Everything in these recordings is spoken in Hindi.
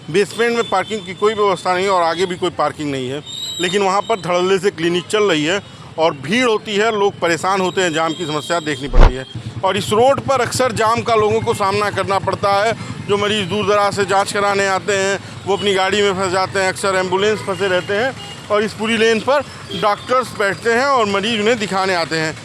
बेसमेंट में पार्किंग की कोई व्यवस्था नहीं है और आगे भी कोई पार्किंग नहीं है, लेकिन वहाँ पर धड़ल्ले से क्लिनिक चल रही है और भीड़ होती है, लोग परेशान होते हैं, जाम की समस्या देखनी पड़ती है। और इस रोड पर अक्सर जाम का लोगों को सामना करना पड़ता है। जो मरीज़ दूर दराज से जांच कराने आते हैं वो अपनी गाड़ी में फंस जाते हैं, अक्सर एम्बुलेंस फंसे रहते हैं और इस पूरी लेन पर डॉक्टर्स बैठते हैं और मरीज़ उन्हें दिखाने आते हैं।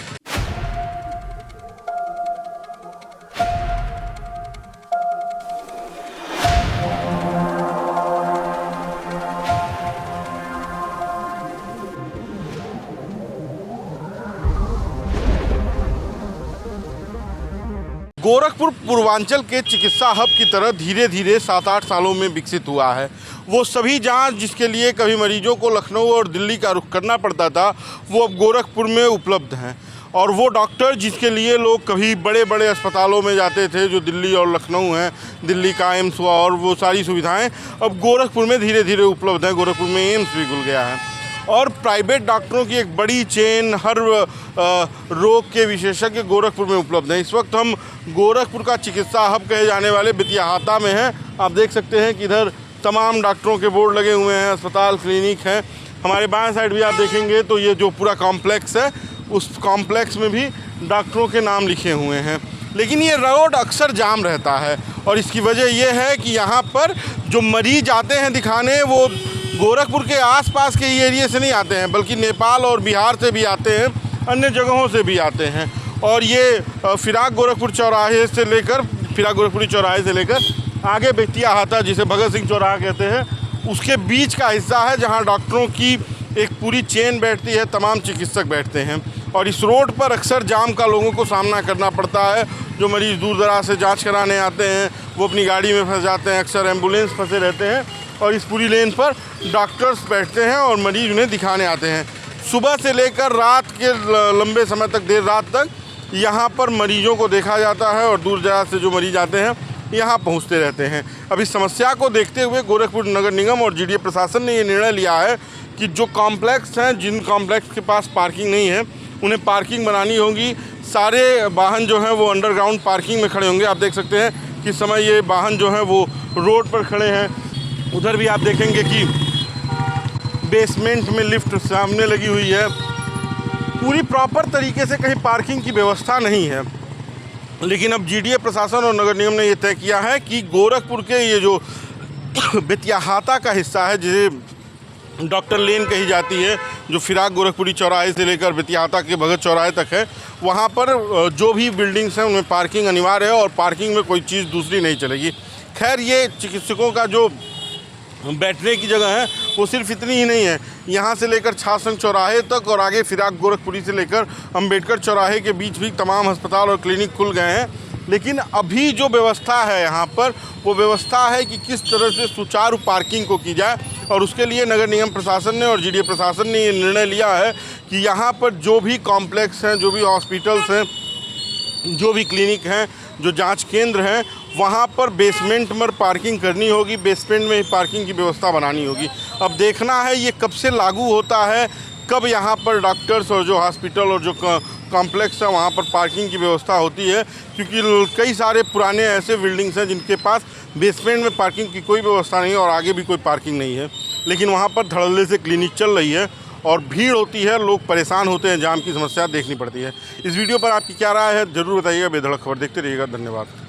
गोरखपुर पूर्वांचल के चिकित्सा हब की तरह धीरे धीरे 7-8 सालों में विकसित हुआ है। वो सभी जांच जिसके लिए कभी मरीजों को लखनऊ और दिल्ली का रुख करना पड़ता था, वो अब गोरखपुर में उपलब्ध हैं। और वो डॉक्टर जिसके लिए लोग कभी बड़े बड़े अस्पतालों में जाते थे, जो दिल्ली और लखनऊ हैं, दिल्ली का एम्स हुआ और वो सारी सुविधाएं अब गोरखपुर में धीरे धीरे उपलब्ध हैं। गोरखपुर में एम्स भी खुल गया है और प्राइवेट डॉक्टरों की एक बड़ी चेन हर रोग के विशेषज्ञ गोरखपुर में उपलब्ध हैं। इस वक्त हम गोरखपुर का चिकित्सा हब कहे जाने वाले बेतियाहाता में हैं। आप देख सकते हैं कि इधर तमाम डॉक्टरों के बोर्ड लगे हुए हैं, अस्पताल, क्लिनिक हैं। हमारे बाएं साइड भी आप देखेंगे तो ये जो पूरा कॉम्प्लेक्स है, उस कॉम्प्लेक्स में भी डॉक्टरों के नाम लिखे हुए हैं। लेकिन ये रोड अक्सर जाम रहता है और इसकी वजह यह है कि यहाँ पर जो मरीज आते हैं दिखाने, वो गोरखपुर के आसपास के एरिया से नहीं आते हैं, बल्कि नेपाल और बिहार से भी आते हैं, अन्य जगहों से भी आते हैं। और ये फिराक गोरखपुरी चौराहे से लेकर आगे बेतियाहाता, जिसे भगत सिंह चौराहा कहते हैं, उसके बीच का हिस्सा है जहां डॉक्टरों की एक पूरी चेन बैठती है, तमाम चिकित्सक बैठते हैं। और इस रोड पर अक्सर जाम का लोगों को सामना करना पड़ता है। जो मरीज़ दूर दराज से जाँच कराने आते हैं वो अपनी गाड़ी में फंस जाते हैं, अक्सर एम्बुलेंस फंसे रहते हैं और इस पूरी लेन पर डॉक्टर्स बैठते हैं और मरीज़ उन्हें दिखाने आते हैं। सुबह से लेकर रात के लंबे समय तक, देर रात तक यहाँ पर मरीजों को देखा जाता है और दूर दराज से जो मरीज़ आते हैं यहाँ पहुँचते रहते हैं। अब इस समस्या को देखते हुए गोरखपुर नगर निगम और जीडीए प्रशासन ने ये निर्णय लिया है कि जो कॉम्प्लेक्स हैं, जिन कॉम्प्लेक्स के पास पार्किंग नहीं है, उन्हें पार्किंग बनानी होगी। सारे वाहन जो हैं वो अंडरग्राउंड पार्किंग में खड़े होंगे। आप देख सकते हैं कि समय ये वाहन जो हैं वो रोड पर खड़े हैं। उधर भी आप देखेंगे कि बेसमेंट में लिफ्ट सामने लगी हुई है। पूरी प्रॉपर तरीके से कहीं पार्किंग की व्यवस्था नहीं है। लेकिन अब जीडीए प्रशासन और नगर निगम ने ये तय किया है कि गोरखपुर के ये जो बेतियाहाता का हिस्सा है, जिसे डॉक्टर लेन कही जाती है, जो फिराक गोरखपुरी चौराहे से लेकर बेतियाहाता के भगत चौराहे तक है, वहाँ पर जो भी बिल्डिंग्स हैं उनमें पार्किंग अनिवार्य है और पार्किंग में कोई चीज़ दूसरी नहीं चलेगी। खैर, ये चिकित्सकों का जो बैठने की जगह है वो सिर्फ इतनी ही नहीं है। यहाँ से लेकर छासंग चौराहे तक और आगे फिराक गोरखपुरी से लेकर अंबेडकर चौराहे के बीच भी तमाम अस्पताल और क्लिनिक खुल गए हैं। लेकिन अभी जो व्यवस्था है यहाँ पर, वो व्यवस्था है कि किस तरह से सुचारू पार्किंग को की जाए। और उसके लिए नगर निगम प्रशासन ने और जीडीए प्रशासन ने ये निर्णय लिया है कि यहाँ पर जो भी कॉम्प्लेक्स हैं, जो भी हॉस्पिटल्स हैं, जो भी क्लिनिक हैं, जो जांच केंद्र हैं, वहाँ पर बेसमेंट में पार्किंग करनी होगी, बेसमेंट में पार्किंग की व्यवस्था बनानी होगी। अब देखना है ये कब से लागू होता है, कब यहाँ पर डॉक्टर्स और जो हॉस्पिटल और जो कॉम्प्लेक्स है वहाँ पर पार्किंग की व्यवस्था होती है। क्योंकि कई सारे पुराने ऐसे बिल्डिंग्स हैं जिनके पास बेसमेंट में पार्किंग की कोई व्यवस्था नहीं है और आगे भी कोई पार्किंग नहीं है, लेकिन वहाँ पर धड़ल्ले से क्लिनिक चल रही है और भीड़ होती है, लोग परेशान होते हैं, जाम की समस्या देखनी पड़ती है। इस वीडियो पर आपकी क्या राय है, ज़रूर बताइएगा। बेधड़क खबर देखते रहिएगा। धन्यवाद।